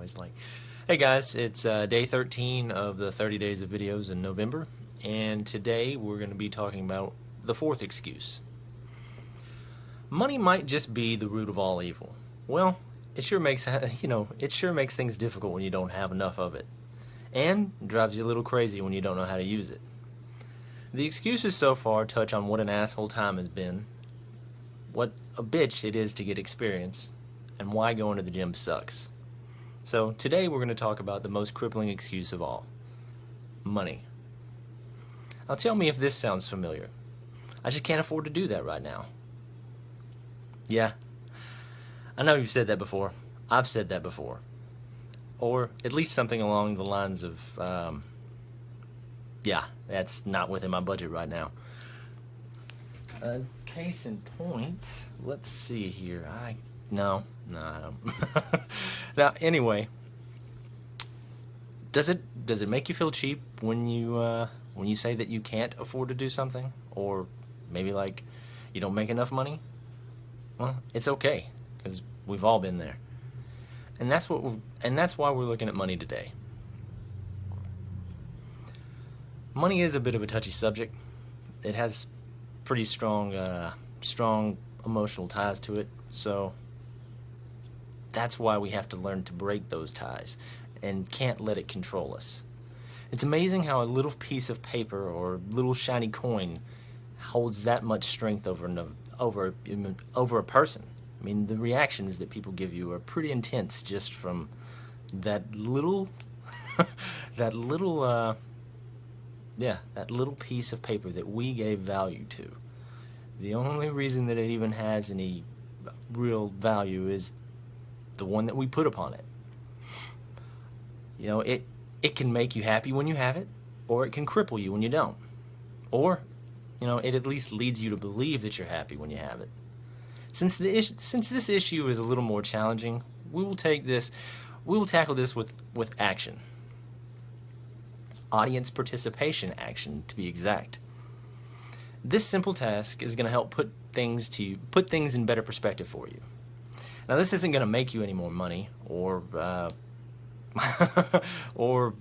always like. Hey guys, it's day 13 of the 30 days of videos in November, and today we're going to be talking about the fourth excuse. Money might just be the root of all evil. Well, it sure makes it sure makes things difficult when you don't have enough of it, and drives you a little crazy when you don't know how to use it. The excuses so far touch on what an asshole time has been, what a bitch it is to get experience, and why going to the gym sucks. So today we're going to talk about the most crippling excuse of all: money. Now tell me if this sounds familiar. I just can't afford to do that right now. Yeah, I know you've said that before. I've said that before. Or at least something along the lines of, yeah, that's not within my budget right now. Case in point, let's see here. No, I don't. Now, anyway, does it make you feel cheap when you say that you can't afford to do something, or maybe like you don't make enough money? Well, it's okay, because we've all been there, and that's why we're looking at money today. Money is a bit of a touchy subject. It has pretty strong emotional ties to it, so that's why we have to learn to break those ties and can't let it control us. It's amazing how a little piece of paper or a little shiny coin holds that much strength over a person. I mean, the reactions that people give you are pretty intense just from that little that little piece of paper that we gave value to. The only reason that it even has any real value is the one that we put upon it. You know, it can make you happy when you have it, or it can cripple you when you don't. Or, it at least leads you to believe that you're happy when you have it. Since this issue is a little more challenging, we will tackle this with action. Audience participation action, to be exact. This simple task is going to help put things in better perspective for you. Now, this isn't going to make you any more money, or or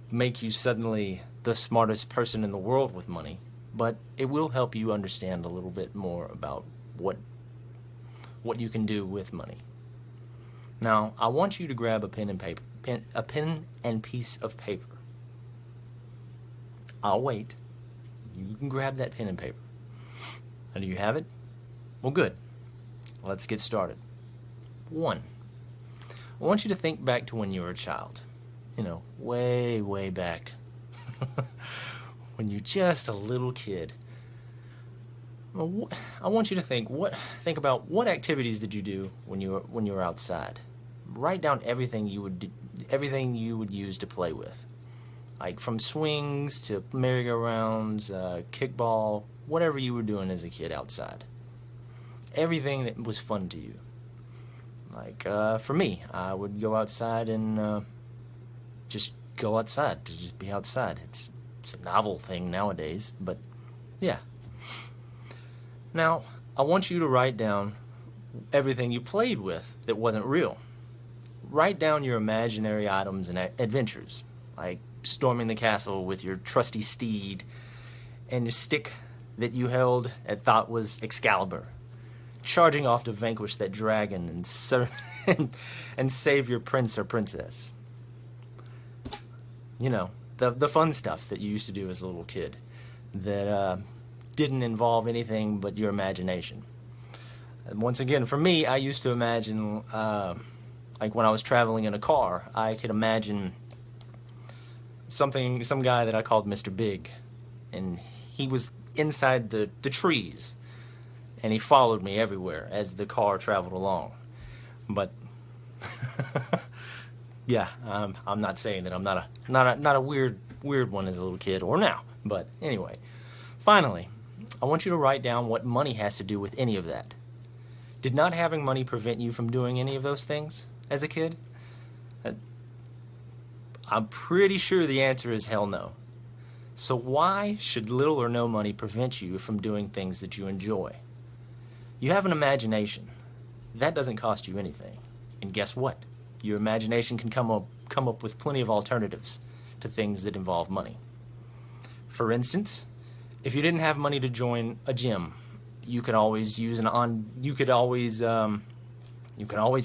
make you suddenly the smartest person in the world with money, but it will help you understand a little bit more about what you can do with money. Now, I want you to grab a pen and piece of paper. I'll wait. You can grab that pen and paper. And do you have it? Well, good. Let's get started. 1. I want you to think back to when you were a child. Way, way back. When you're just a little kid. I want you to think about what activities did you do when you were outside. Write down everything you would use to play with. Like from swings to merry-go-rounds, kickball, whatever you were doing as a kid outside. Everything that was fun to you. Like, for me, I would go outside and just go outside, to just be outside. It's a novel thing nowadays, but yeah. Now, I want you to write down everything you played with that wasn't real. Write down your imaginary items and adventures, like storming the castle with your trusty steed and your stick that you held and thought was Excalibur, charging off to vanquish that dragon and save your prince or princess. The fun stuff that you used to do as a little kid that didn't involve anything but your imagination. And once again, for me, I used to imagine, like when I was traveling in a car, I could imagine some guy that I called Mr. Big, and he was inside the trees, and he followed me everywhere as the car traveled along. But yeah, I'm not saying that I'm not a weird one as a little kid or now. But anyway, finally, I want you to write down what money has to do with any of that. Did not having money prevent you from doing any of those things as a kid? I'm pretty sure the answer is hell no. So why should little or no money prevent you from doing things that you enjoy? You have an imagination. That doesn't cost you anything. And guess what? Your imagination can come up with plenty of alternatives to things that involve money. For instance, if you didn't have money to join a gym, you could always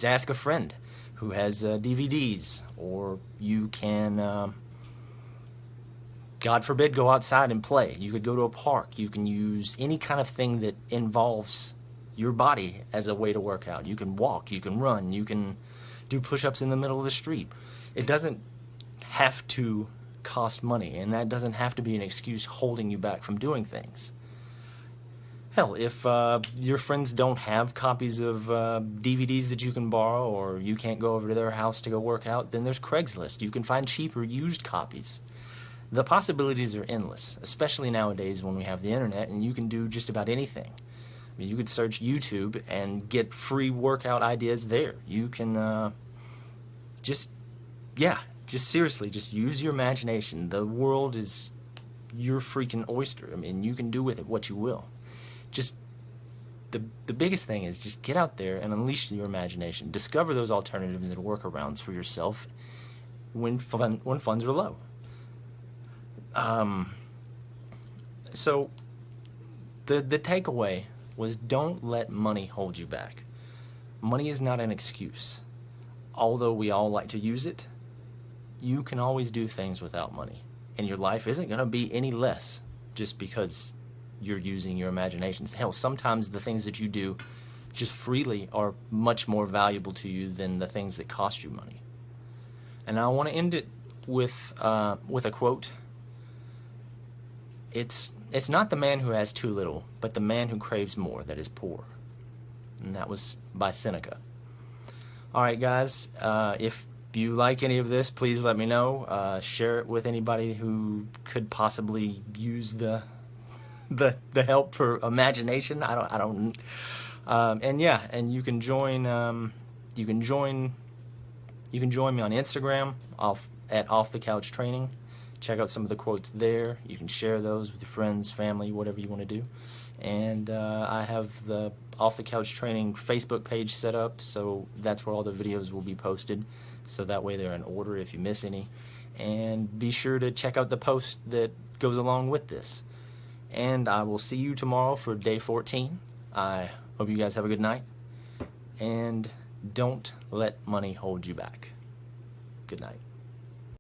ask a friend who has DVDs, or you can, God forbid, go outside and play. You could go to a park. You can use any kind of thing that involves your body as a way to work out. You can walk, you can run, you can do push-ups in the middle of the street. It doesn't have to cost money, and that doesn't have to be an excuse holding you back from doing things. Hell, if your friends don't have copies of DVDs that you can borrow, or you can't go over to their house to go work out, then there's Craigslist. You can find cheaper used copies. The possibilities are endless, especially nowadays when we have the internet and you can do just about anything. I mean, you could search YouTube and get free workout ideas there. You can just seriously, just use your imagination. The world is your freaking oyster. I mean, you can do with it what you will. Just the biggest thing is just get out there and unleash your imagination. Discover those alternatives and workarounds for yourself when funds are low. So the takeaway was, don't let money hold you back. Money is not an excuse. Although we all like to use it, you can always do things without money. And your life isn't going to be any less just because you're using your imagination. Hell, sometimes the things that you do just freely are much more valuable to you than the things that cost you money. And I want to end it with a quote. It's not the man who has too little, but the man who craves more that is poor. And that was by Seneca. All right, guys, if you like any of this, please let me know. Share it with anybody who could possibly use the help for imagination. I don't. And yeah, and you can join me on Instagram at Off the Couch Training. Check out some of the quotes there. You can share those with your friends, family, whatever you want to do. And I have the Off the Couch Training Facebook page set up, so that's where all the videos will be posted. So that way they're in order if you miss any. And be sure to check out the post that goes along with this. And I will see you tomorrow for day 14. I hope you guys have a good night. And don't let money hold you back. Good night.